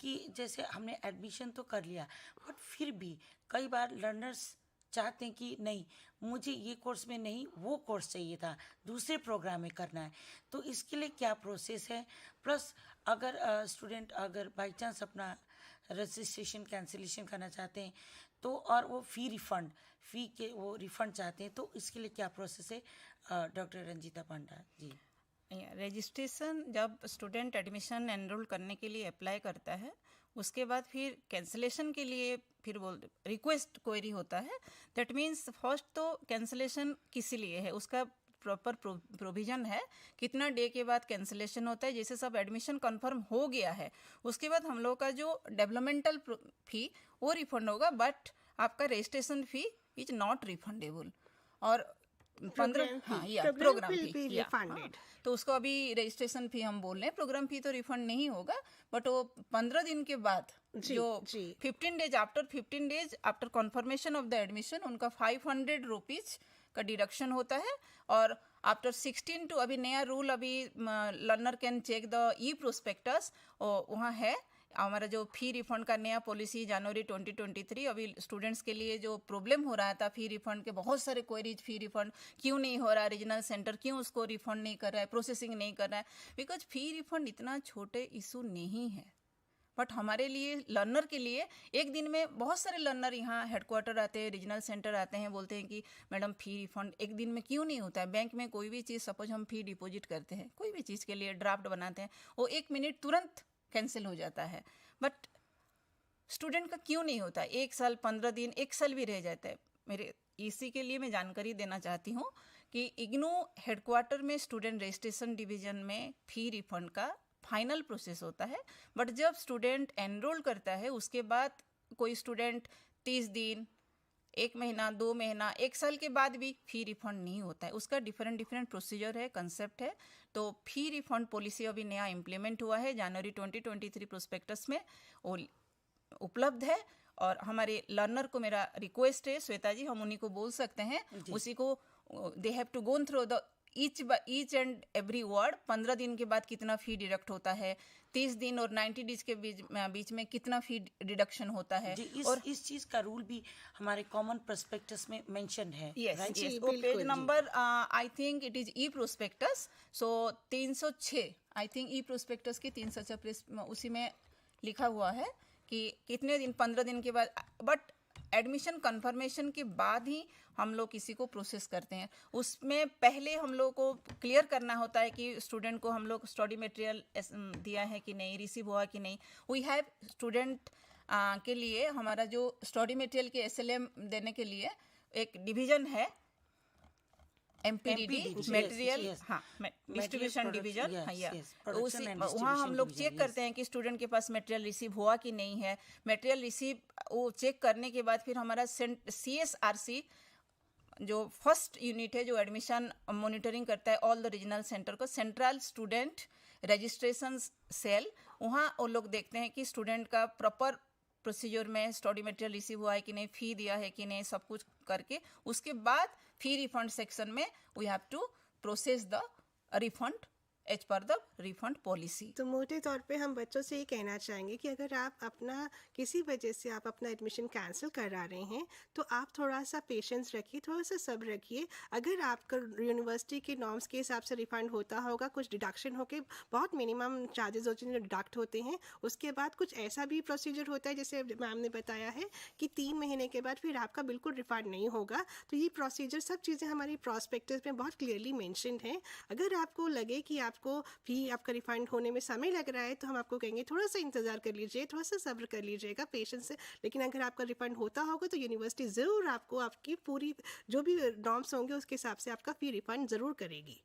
कि जैसे हमने एडमिशन तो कर लिया, बट फिर भी कई बार लर्नर्स चाहते हैं कि नहीं, मुझे ये कोर्स में नहीं, वो कोर्स चाहिए था, दूसरे प्रोग्राम में करना है, तो इसके लिए क्या प्रोसेस है? प्लस अगर स्टूडेंट अगर बाई चांस अपना रजिस्ट्रेशन कैंसिलेशन करना चाहते हैं तो, और वो फ़ी के वो रिफ़ंड चाहते हैं, तो इसके लिए क्या प्रोसेस है? डॉक्टर रंजीता पांडा जी। रजिस्ट्रेशन जब स्टूडेंट एडमिशन एनरोल करने के लिए अप्लाई करता है, उसके बाद फिर कैंसिलेशन के लिए फिर वो रिक्वेस्ट क्वेरी होता है। दैट मीन्स फर्स्ट तो कैंसिलेशन किस लिए है, उसका प्रॉपर प्रोविजन है, कितना डे के बाद कैंसिलेशन होता है। जैसे सब एडमिशन कंफर्म हो गया है, उसके बाद हम लोग का जो डेवलपमेंटल फी वो रिफंड होगा, बट आपका registration fee is not refundable. और 15 प्रोग्राम फी रिफंडेड, तो उसको अभी रजिस्ट्रेशन फी हम बोल रहे हैं, प्रोग्राम फी तो रिफंड नहीं होगा, बट वो 15 दिन के बाद जो 15 days after confirmation of the admission उनका 500 रुपीज का डिडक्शन होता है। और आफ्टर 16 टू, अभी नया रूल अभी learner can check the e prospectus, वहाँ है हमारा जो फी रिफंड का नया पॉलिसी जनवरी 2023। अभी स्टूडेंट्स के लिए जो प्रॉब्लम हो रहा था फी रिफंड के, बहुत सारे क्वेरीज, फी रिफंड क्यों नहीं हो रहा है, रीजनल सेंटर क्यों उसको रिफंड नहीं कर रहा है, प्रोसेसिंग नहीं कर रहा है, बिकॉज फी रिफंड इतना छोटे इशू नहीं है। बट हमारे लिए, लर्नर के लिए, एक दिन में बहुत सारे लर्नर यहाँ हेडक्वार्टर आते हैं, रीजनल सेंटर आते हैं, बोलते हैं कि मैडम फी रिफंड एक दिन में क्यों नहीं होता है। बैंक में कोई भी चीज़, सपोज हम फी डिपॉजिट करते हैं, कोई भी चीज़ के लिए ड्राफ्ट बनाते हैं, वो 1 मिनट तुरंत कैंसिल हो जाता है, बट स्टूडेंट का क्यों नहीं होता? 1 साल 15 दिन, 1 साल भी रह जाता है। मेरे इसी के लिए मैं जानकारी देना चाहती हूँ कि इग्नू हेडक्वार्टर में स्टूडेंट रजिस्ट्रेशन डिवीजन में फी रिफंड का फाइनल प्रोसेस होता है, बट जब स्टूडेंट एनरोल करता है उसके बाद कोई स्टूडेंट 30 दिन, 1 महीना, 2 महीना, 1 साल के बाद भी फी रिफंड नहीं होता है। उसका डिफरेंट प्रोसीजर है, कंसेप्ट है। तो फी रिफंड पॉलिसी अभी नया इम्प्लीमेंट हुआ है, जनवरी 2023 प्रोस्पेक्टस में वो उपलब्ध है। और हमारे लर्नर को मेरा रिक्वेस्ट है, श्वेता जी, हम उन्हीं को बोल सकते हैं, उसी को they have to go through the each and every word. 15 दिन के बाद कितना फी डिडक्ट होता है, 30 दिन और 90 डेज के बीच में कितना फी डिडक्शन होता है। और इस चीज का रूल भी हमारे कॉमन प्रोस्पेक्टस में मेंशन है। यस, वो page number I think it is E prospectus, so 306, I think E prospectus की 306 उसी में लिखा हुआ है कि कितने दिन, 15 दिन के बाद, बट एडमिशन कंफर्मेशन के बाद ही हम लोग किसी को प्रोसेस करते हैं। उसमें पहले हम लोग को क्लियर करना होता है कि स्टूडेंट को हम लोग स्टडी मटेरियल दिया है कि नहीं, रिसीव हुआ कि नहीं। वी हैव स्टूडेंट के लिए हमारा जो स्टडी मटेरियल के SLM देने के लिए एक डिवीजन है, MPDD, मटेरियल, डिस्ट्रीब्यूशन डिवीजन, वहाँ हम लोग चेक करते हैं कि स्टूडेंट के पास मटेरियल रिसीव हुआ कि नहीं है। मटेरियल रिसीव वो चेक करने के बाद फिर हमारा CSRC जो फर्स्ट यूनिट है, जो एडमिशन मॉनिटरिंग करता है ऑल द रीजनल सेंटर को, सेंट्रल स्टूडेंट रजिस्ट्रेशन सेल, वहाँ वो लोग देखते हैं कि स्टूडेंट का प्रॉपर प्रोसीजर में स्टडी मटेरियल रिसीव हुआ है कि नहीं, फी दिया है कि नहीं, सब कुछ करके उसके बाद फी रिफंड सेक्शन में we have to process the refund as per the refund policy. तो मोटे तौर पे हम बच्चों से ये कहना चाहेंगे कि अगर आप अपना किसी वजह से आप अपना एडमिशन कैंसिल करा रहे हैं तो आप थोड़ा सा पेशेंस रखिए, थोड़ा सा सब्र रखिए। अगर आपका यूनिवर्सिटी के नॉर्म्स के हिसाब से रिफंड होता होगा, कुछ डिडक्शन होके बहुत मिनिमम चार्जेस होते हैं जो डिडक्ट होते हैं, उसके बाद कुछ ऐसा भी प्रोसीजर होता है जैसे मैम ने बताया है कि 3 महीने के बाद फिर आपका बिल्कुल रिफंड नहीं होगा। तो ये प्रोसीजर, सब चीज़ें हमारी प्रॉस्पेक्टस में बहुत क्लियरली मैंशनड हैं। अगर आपको लगे कि आपको फी आपका रिफंड होने में समय लग रहा है तो हम आपको कहेंगे थोड़ा सा इंतज़ार कर लीजिए, थोड़ा सा सब्र कर लीजिएगा, पेशेंस से। लेकिन अगर आपका रिफंड होता होगा तो यूनिवर्सिटी ज़रूर आपको आपकी पूरी जो भी नॉर्म्स होंगे उसके हिसाब से आपका फी रिफंड ज़रूर करेगी।